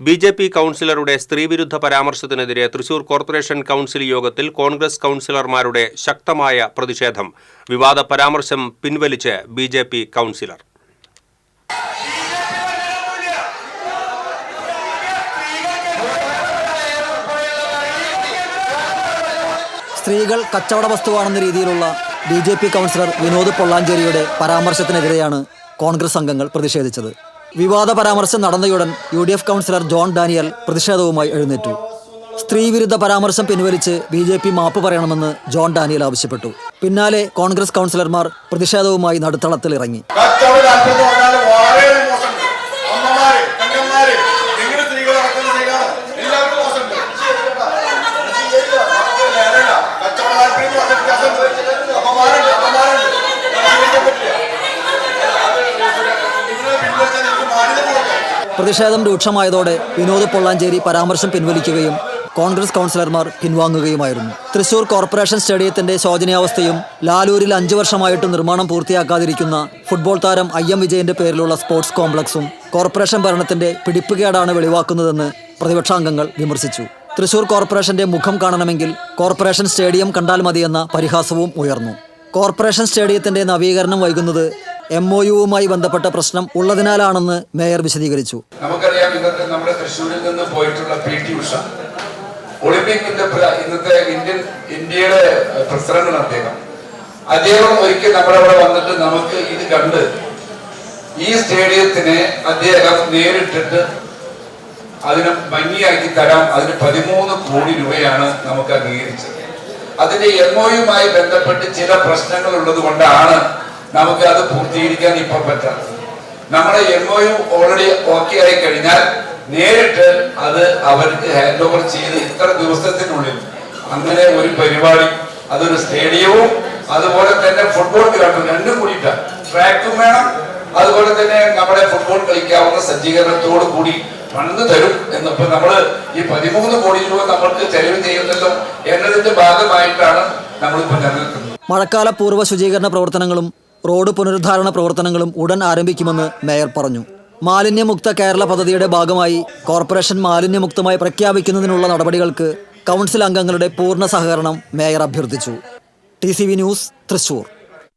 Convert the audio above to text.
BJP. കൗൺസിലറുടെ സ്ത്രീവിരുദ്ധ പരാമർശത്തിനെതിരെ Thrissur corporation council യോഗത്തിൽ കോൺഗ്രസ് കൗൺസിലർമാരുടെ ശക്തമായ പ്രതിഷേധം. വിവാദ പരാമർശം പിൻവലിച്ച് ബി.ജെ.പി. കൗൺസിലർ. സ്ത്രീകൾ കച്ചവട വസ്തുവാണെന്ന രീതിയിലുള്ള ബി.ജെ.പി. കൗൺസിലർ വിനോദ് പൊള്ളാഞ്ചേരിയുടെ പരാമർശത്തിനെതിരെയാണ് കോൺഗ്രസ് അംഗങ്ങൾ പ്രതിഷേധിച്ചത്. വിവാദ പരാമർശം നടന്നയുടൻ യു.ഡി.എഫ്. കൗൺസിലർ ജോൺ ഡാനിയൽ പ്രതിഷേധവുമായി എഴുന്നേറ്റു. സ്ത്രീവിരുദ്ധ പരാമർശം പിൻവലിച്ച് ബി.ജെ.പി. മാപ്പ് പറയണമെന്ന് ജോൺ ഡാനിയൽ ആവശ്യപ്പെട്ടു. പിന്നാലെ കോൺഗ്രസ് കൗൺസിലർമാർ പ്രതിഷേധവുമായി നടുത്തളത്തിലിറങ്ങി. പ്രതിഷേധം രൂക്ഷമായതോടെ വിനോദ് പൊള്ളാഞ്ചേരി പരാമർശം പിൻവലിക്കുകയും കോൺഗ്രസ് കൗൺസിലർമാർ പിൻവാങ്ങുകയുമായിരുന്നു. തൃശൂർ കോർപ്പറേഷൻ സ്റ്റേഡിയത്തിന്റെ ശോചനീയാവസ്ഥയും ലാലൂരിൽ 5 വർഷമായിട്ടും നിർമ്മാണം പൂർത്തിയാക്കാതിരിക്കുന്ന ഫുട്ബോൾ താരം I.M. വിജയന്റെ പേരിലുള്ള സ്പോർട്സ് കോംപ്ലക്സും കോർപ്പറേഷൻ ഭരണത്തിന്റെ പിടിപ്പുകേടാണ് വെളിവാക്കുന്നതെന്ന് പ്രതിപക്ഷാംഗങ്ങൾ വിമർശിച്ചു. തൃശൂർ കോർപ്പറേഷന്റെ മുഖം കാണണമെങ്കിൽ കോർപ്പറേഷൻ സ്റ്റേഡിയം കണ്ടാൽ മതിയെന്ന പരിഹാസവും ഉയർന്നു. കോർപ്പറേഷൻ സ്റ്റേഡിയത്തിന്റെ നവീകരണം വൈകുന്നത് MOUവുമായി ബന്ധപ്പെട്ട പ്രശ്നം ഉള്ളതിനാലാണെന്ന് മേയർ വിശദീകരിച്ചു. നമുക്കറിയാം, ഇന്നത്തെ നമ്മുടെ തൃശ്ശൂരിൽ നിന്ന് പോയിട്ടുള്ള PT ഉഷ ഒളിമ്പിക്കിന്റെ ഇന്നത്തെ ഇന്ത്യയുടെ പ്രസിഡന്റാണ് അദ്ദേഹം ഒരിക്കൽ നമ്മളവിടെ വന്നിട്ട് നമുക്ക് ഇത് കണ്ട് ഈ സ്റ്റേഡിയത്തിനെ അദ്ദേഹം നേരിട്ടിട്ട് അതിനെ ഭംഗിയാക്കി തരാം, അതിന് 13 കോടി രൂപയാണ് നമുക്ക് അംഗീകരിച്ചത്. അതിന്റെ MOUവുമായി ബന്ധപ്പെട്ട് ചില പ്രശ്നങ്ങൾ ഉള്ളത് കൊണ്ടാണ് നമുക്ക് അത് പൂർത്തീകരിക്കാൻ ഇപ്പൊ പറ്റാം. നമ്മുടെ MOU ഓൾറെഡി ഓക്കെ ആയി കഴിഞ്ഞാൽ നേരിട്ട് അത് അവർക്ക് ഹാൻഡ് ഓവർ ചെയ്ത് ഇത്ര ദിവസത്തിനുള്ളിൽ അങ്ങനെ ഒരു പരിപാടി, അതൊരു സ്റ്റേഡിയവും അതുപോലെ തന്നെ ഫുട്ബോൾ ഗ്രൗണ്ടും രണ്ടും കൂടിയിട്ടാണ്. ട്രാക്കും വേണം, അതുപോലെ തന്നെ നമ്മുടെ ഫുട്ബോൾ കളിക്കാവുന്ന സജ്ജീകരണത്തോടു കൂടി പണിത് തരും. എന്നിപ്പോ നമ്മള് ഈ 13 കോടി രൂപ നമ്മൾക്ക് ചെലവ് ചെയ്യുന്നല്ലോ എന്നതിന്റെ ഭാഗമായിട്ടാണ് നമ്മളിപ്പോ നിലനിൽക്കുന്നത്. മഴക്കാല പൂർവ്വ ശുചീകരണ പ്രവർത്തനങ്ങളും റോഡ് പുനരുദ്ധാരണ പ്രവർത്തനങ്ങളും ഉടൻ ആരംഭിക്കുമെന്ന് മേയർ പറഞ്ഞു. മാലിന്യമുക്ത കേരള പദ്ധതിയുടെ ഭാഗമായി കോർപ്പറേഷൻ മാലിന്യമുക്തമായി പ്രഖ്യാപിക്കുന്നതിനുള്ള നടപടികൾക്ക് കൗൺസിൽ അംഗങ്ങളുടെ പൂർണ്ണ സഹകരണം മേയർ അഭ്യർത്ഥിച്ചു. TCV news, Thrissur.